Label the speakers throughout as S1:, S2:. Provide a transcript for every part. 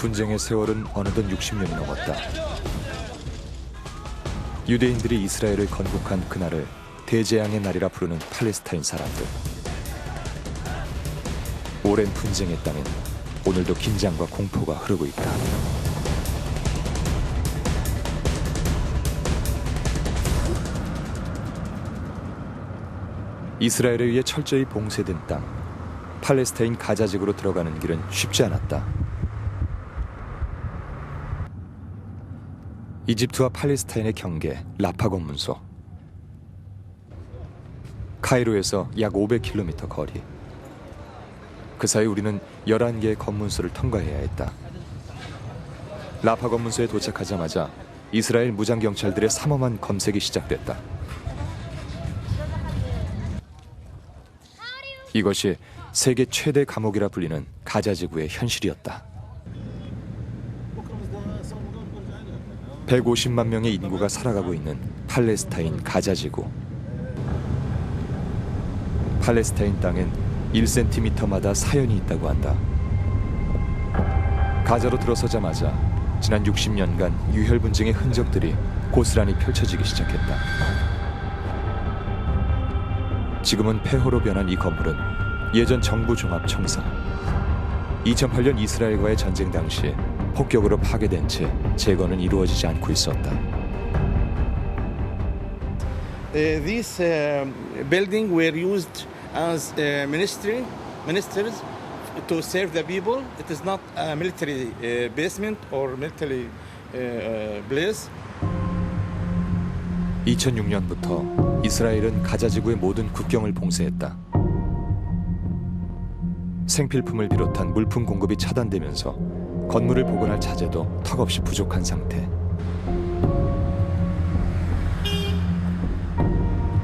S1: 분쟁의 세월은 어느덧 60년이 넘었다. 유대인들이 이스라엘을 건국한 그날을 대재앙의 날이라 부르는 팔레스타인 사람들. 오랜 분쟁의 땅엔 오늘도 긴장과 공포가 흐르고 있다. 이스라엘에 의해 철저히 봉쇄된 땅, 팔레스타인 가자지구로 들어가는 길은 쉽지 않았다. 이집트와 팔레스타인의 경계 라파 검문소. 카이로에서 약 500km 거리. 그 사이 우리는 11개의 검문소를 통과해야 했다. 라파 검문소에 도착하자마자 이스라엘 무장경찰들의 삼엄한 검색이 시작됐다. 이것이 세계 최대 감옥이라 불리는 가자지구의 현실이었다. 150만 명의 인구가 살아가고 있는 팔레스타인 가자지구. 팔레스타인 땅엔 1cm마다 사연이 있다고 한다. 가자로 들어서자마자 지난 60년간 유혈 분쟁의 흔적들이 고스란히 펼쳐지기 시작했다. 지금은 폐허로 변한 이 건물은 예전 정부 종합청사. 2008년 이스라엘과의 전쟁 당시 폭격으로 파괴된 채 재건은 이루어지지 않고 있었다.
S2: These buildings were used as ministers to serve the people. It is not a military basement or military place.
S1: 2006년부터 이스라엘은 가자지구의 모든 국경을 봉쇄했다. 생필품을 비롯한 물품 공급이 차단되면서 건물을 복원할 자재도 턱없이 부족한 상태.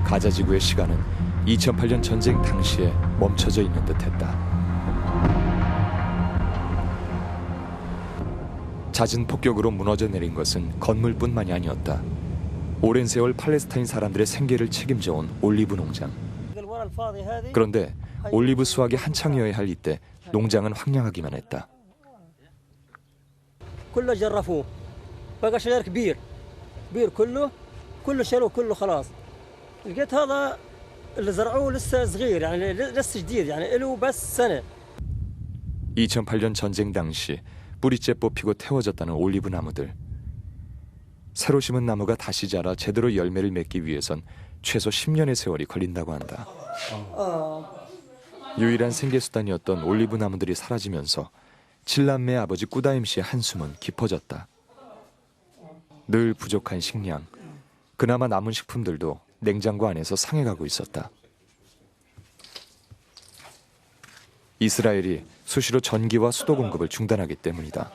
S1: 가자지구의 시간은 2008년 전쟁 당시에 멈춰져 있는 듯했다. 잦은 폭격으로 무너져 내린 것은 건물뿐만이 아니었다. 오랜 세월 팔레스타인 사람들의 생계를 책임져온 올리브 농장. 그런데 올리브 수확이 한창이어야 할 이때 농장은 황량하기만 했다.
S3: كله جرفوه بقى شجر كبير كله شالوه كله خلاص لقيت هذا اللي زرعوه لسه صغير يعني لسه جديد يعني له بس سنة.
S1: 2008년 전쟁 당시 뿌리째 뽑히고 태워졌다는 올리브 나무들. 새로 심은 나무가 다시 자라 제대로 열매를 맺기 위해선 최소 10년의 세월이 걸린다고 한다. 유일한 생계수단이었던 올리브 나무들이 사라지면서 7남매 아버지 꾸다임 씨의 한숨은 깊어졌다. 늘 부족한 식량, 그나마 남은 식품들도 냉장고 안에서 상해가고 있었다. 이스라엘이 수시로 전기와 수도 공급을 중단하기 때문이다.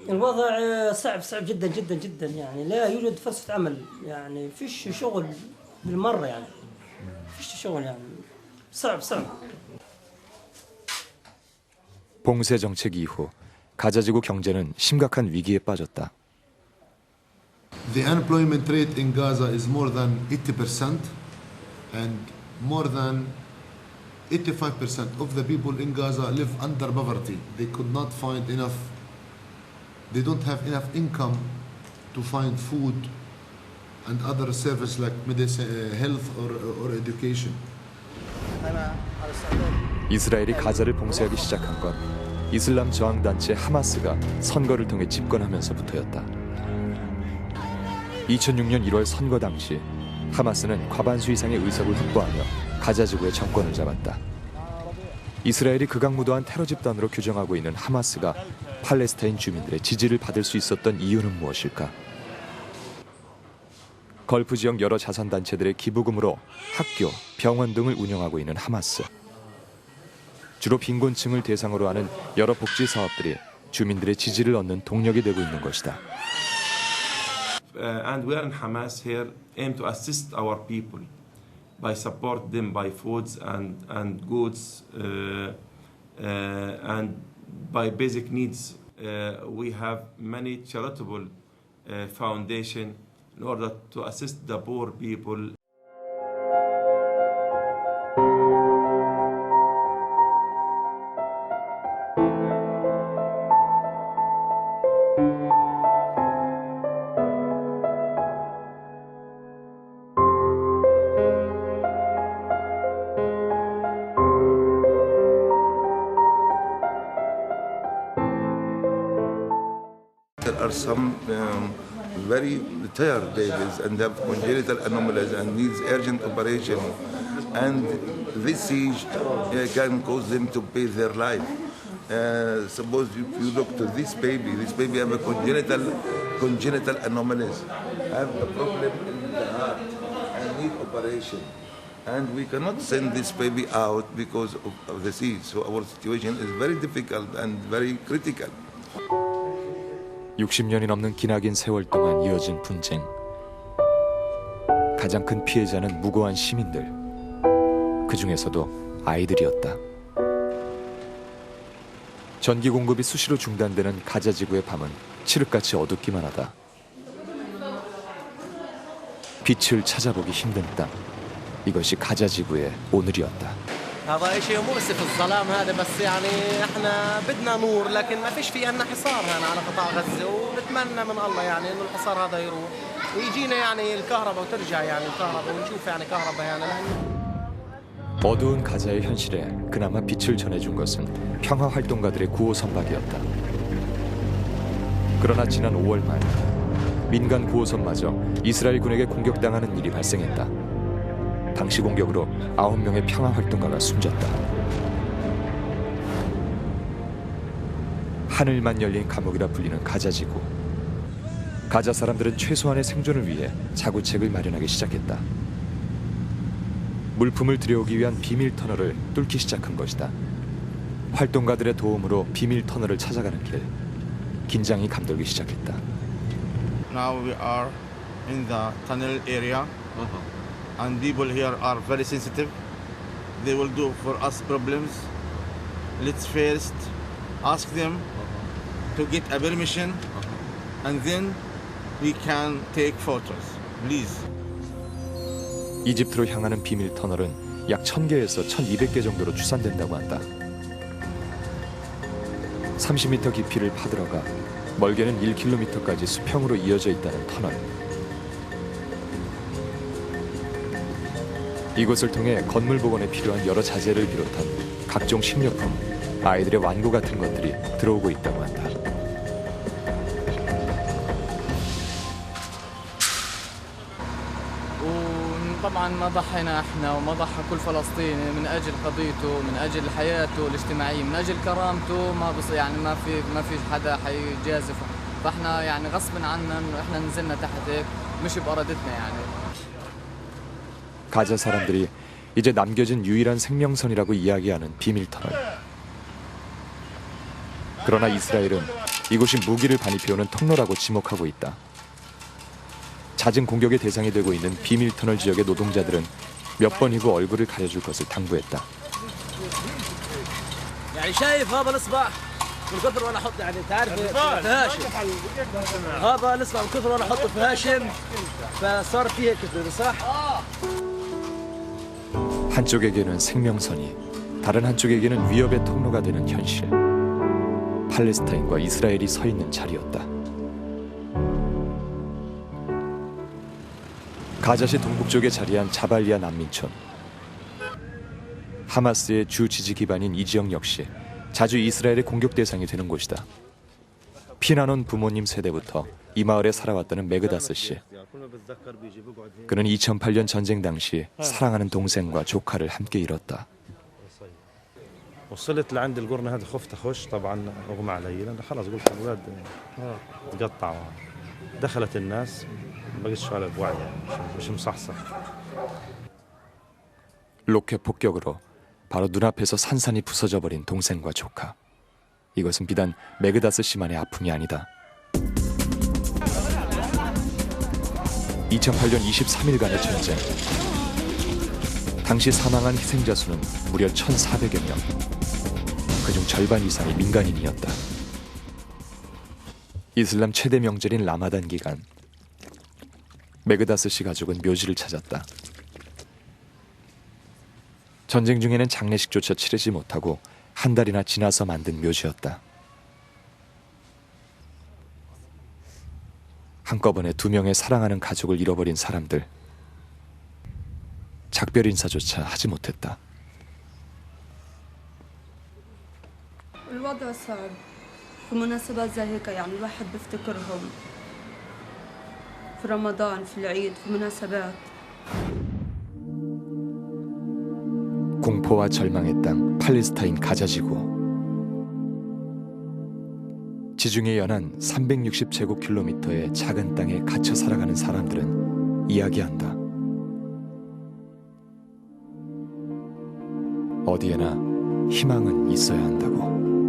S3: الوضع صعب جدا جدا جدا يعني لا يوجد فرصة عمل يعني فيش شغل بالمرة يعني فيش شغل يعني صعب.
S1: 봉쇄 정책 이후 가자지구 경제는 심각한 위기에 빠졌다.
S4: The unemployment rate in Gaza is more than 80% and more than 85% of the people in Gaza live under poverty. They could not find enough. They don't have enough income to find food and other services like medicine, health or education.
S1: 이스라엘이 가자를 봉쇄하기 시작한 건 이슬람 저항단체 하마스가 선거를 통해 집권하면서부터였다. 2006년 1월 선거 당시 하마스는 과반수 이상의 의석을 확보하며 가자지구의 정권을 잡았다. 이스라엘이 극악무도한 테러 집단으로 규정하고 있는 하마스가 팔레스타인 주민들의 지지를 받을 수 있었던 이유는 무엇일까? 걸프 지역 여러 자선단체들의 기부금으로 학교, 병원 등을 운영하고 있는 하마스. 주로 빈곤층을 대상으로 하는 여러 복지 사업들이 주민들의 지지를 얻는 동력이 되고 있는 것이다.
S5: And we in Hamas here aim to assist our people by support them by foods and goods and by basic needs. We have many charitable foundation in order to assist the poor people.
S6: are some very tired babies and have congenital anomalies and needs urgent operation. And this siege can cause them to pay their life. Suppose if you look to this baby have a congenital anomalies, have a problem in the heart and need operation. And we cannot send this baby out because of the siege. So our situation is very difficult and very critical.
S1: 60년이 넘는 기나긴 세월 동안 이어진 분쟁. 가장 큰 피해자는 무고한 시민들. 그 중에서도 아이들이었다. 전기 공급이 수시로 중단되는 가자 지구의 밤은 칠흑같이 어둡기만 하다. 빛을 찾아보기 힘든 땅. 이것이 가자 지구의 오늘이었다.
S7: هذا شيء مؤسف الظلام هذا بس يعني احنا بدنا نور لكن ما فيش في عنا حصار هنا على قطاع غزة ونتمنى من الله يعني انه الحصار هذا يروح ويجينا يعني الكهرباء وترجع يعني الكهرباء ونشوف يعني كهرباء يعني
S1: 어두운 가자의 현실에 그나마 빛을 전해준 것은 평화 활동가들의 구호 선박이었다. 그러나 지난 5월 말 민간 구호선마저 이스라엘 군에게 공격당하는 일이 발생했다. 당시 공격으로 9명의 평화 활동가가 숨졌다. 하늘만 열린 감옥이라 불리는 가자 지구. 가자 사람들은 최소한의 생존을 위해 자구책을 마련하기 시작했다. 물품을 들여오기 위한 비밀 터널을 뚫기 시작한 것이다. 활동가들의 도움으로 비밀 터널을 찾아가는 길. 긴장이 감돌기 시작했다.
S2: Now we are in the tunnel area, and people here are very sensitive. They will do for us problems. Let's first ask them to get a permission, and then we can take photos. Please.
S1: 이집트로 향하는 비밀 터널은 약 1000개에서 1200개 정도로 추산된다고 한다. 30m 깊이를 파들어가 멀게는 1km까지 수평으로 이어져 있다는 터널. 이곳을 통해 건물 복원에 필요한 여러 자재를 비롯한 각종 식료품, 아이들의 완구 같은 것들이 들어오고 있다고 한다.
S8: طبعا ما ضحينا احنا وما ضحى كل فلسطيني من اجل قضيته من اجل حياته الاجتماعيه من اجل كرامته ما بص يعني ما في حدا حيجازف فاحنا يعني غصب عنا انه احنا نزلنا تحت هيك مش بارادتنا يعني
S1: 가자 사람들이 이제 남겨진 유일한 생명선이라고 이야기하는 비밀 터널. 그러나 이스라엘은 이곳이 무기를 반입해오는 통로라고 지목하고 있다. 잦은 공격의 대상이 되고 있는 비밀 터널 지역의 노동자들은 몇 번이고 얼굴을 가려줄 것을 당부했다.
S3: يعني شايف هذا الاصبع من كثر وانا احط يعني تعرف في هاشم هذا الاصبع من كثر وانا احطه في هاشم فصار فيه كثر صح؟
S1: 한쪽에게는 생명선이, 다른 한쪽에게는 위협의 통로가 되는 현실. 팔레스타인과 이스라엘이 서 있는 자리였다. 가자시 동북쪽에 자리한 자발리아 난민촌. 하마스의 주 지지 기반인 이 지역 역시 자주 이스라엘의 공격 대상이 되는 곳이다. 피난온 부모님 세대부터 이 마을에 살아왔다는 메그다스 씨. 그는 2008년 전쟁 당시 사랑하는 동생과 조카를 함께 잃었다.
S9: وصلت لعند القرن هذا خفت اخش طبعا اغمى علي لان خلاص قلت الاولاد تقطعوا دخلت الناس ما بقتش على بوعي مش مصحصح.
S1: 로켓 폭격으로 바로 눈앞에서 산산이 부서져 버린 동생과 조카. 이것은 비단 메그다스 씨만의 아픔이 아니다. 2008년 23일간의 전쟁. 당시 사망한 희생자 수는 무려 1,400여 명. 그중 절반 이상이 민간인이었다. 이슬람 최대 명절인 라마단 기간. 메그다스 씨 가족은 묘지를 찾았다. 전쟁 중에는 장례식조차 치르지 못하고 한 달이나 지나서 만든 묘지였다. 한꺼번에 2명의 사랑하는 가족을 잃어버린 사람들. 작별 인사조차 하지 못했다.
S10: الوضع صعب في مناسبات زي هيك يعني الواحد بيفتكرهم في رمضان في العيد في مناسبات.
S1: 공포와 절망의 땅 팔레스타인 가자지구. 지중해 연안 360제곱킬로미터의 작은 땅에 갇혀 살아가는 사람들은 이야기한다. 어디에나 희망은 있어야 한다고.